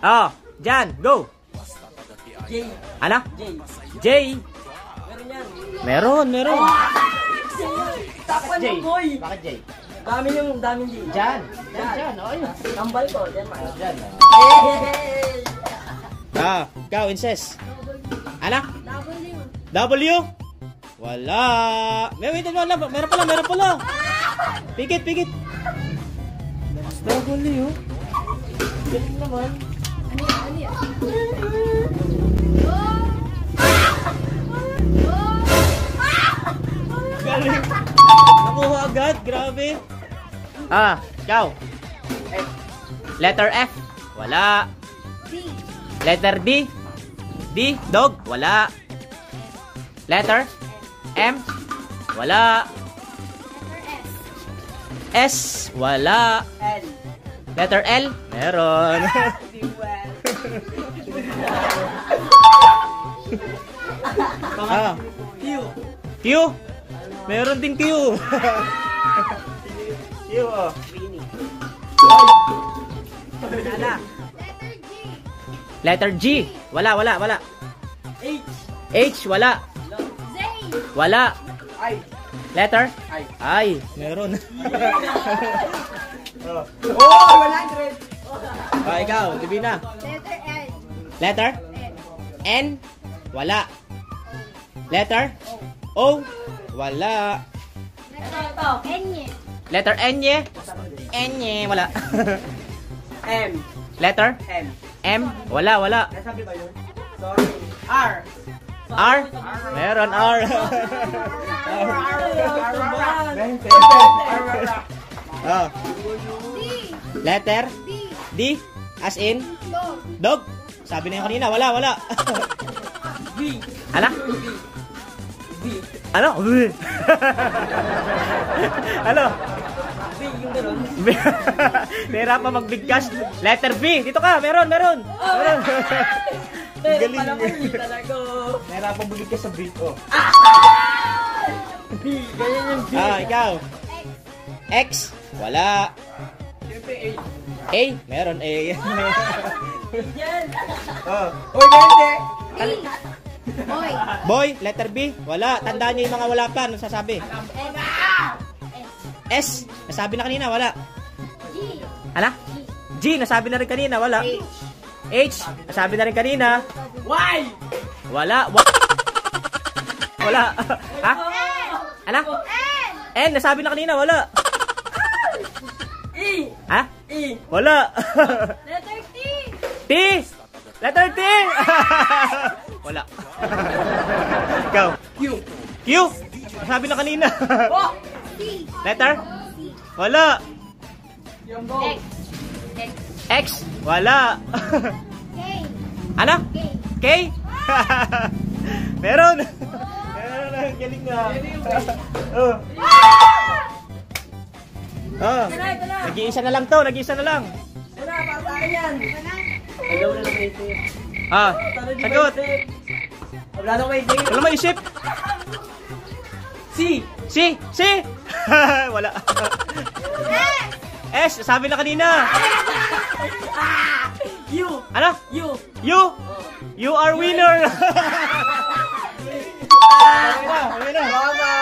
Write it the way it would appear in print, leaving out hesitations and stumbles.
Oh, Jan, go. J. Ano? J. J. Meron yan. Meron. Takpan J? mo, boy. Bakit J? Daming J. Jan. Oh, yun. Tambal ko. Yan, ma. Jan. Hey! Ikaw, Inces. Ano? W. W? Wala. Wait, meron pala. Pikit. W. Galing naman. Ano yan? Galing. Nakuha agad, grabe. Ikaw. Letter F. Wala. D. Letter D. D, dog. Wala. Letter M. Wala. S. Wala. L. Letter L. Meron. Q. Q. Meron din Q. Q, oh. Banana. Letter G. Wala. H. H. Wala. Z. Wala. I. Letter I. I. Meron. Oh, 100. Ikaw, Divina. Letter N. Letter N. Wala. Letter O. Wala. Ito. N. Letter N. N. Wala. M. Letter M. M. Wala. Nasabi ba yun? Sorry. R. R. Meron R. Oh. D. Letter D. D. As in Dog. dog. Sabi na yung kanina, wala. B. Ano? B. Ano? Ano? B. Yung ganun. Nahirapan magbigkas. Letter B. Dito ka. Meron. Galing. Pala ko yun talaga. Nahirapan magbigkas sa B. Oh. B. Ganyan yung B. Ikaw. X. Wala. Siyempre A. A. Meron A. Yan. Oh. Uy, hindi. B. Boy. Boy. Letter B. Wala. Tandaan niyo yung mga wala pa. Ano sasabi? S. Nasabi na kanina. Wala. G. Ano? G. Nasabi na rin kanina. Wala. H. Nasabi na rin kanina. Y. Wala. Wala. Ha? Ano? N. Nasabi na kanina. Wala. E. Ha? E. Wala. Letter T. T. Letter T. Wala. Ikaw. Q. Q. Nasabi na kanina. Oh. C. Letter? C. Wala. Yung go. X. X. X. Wala. K. Ano? K. K. Meron. Meron. Galing nga. Oh. Oh. Nag-iisa na lang to. Nag-iisa na lang. Wala, para sa akin yan. Wala. Wala na lang ito. Sagot. Wala na may ito. Wala maisip. C. C. Wala. S. Sabi na kanina. U. Ano? U. You. You are winner. Okay na. Mama.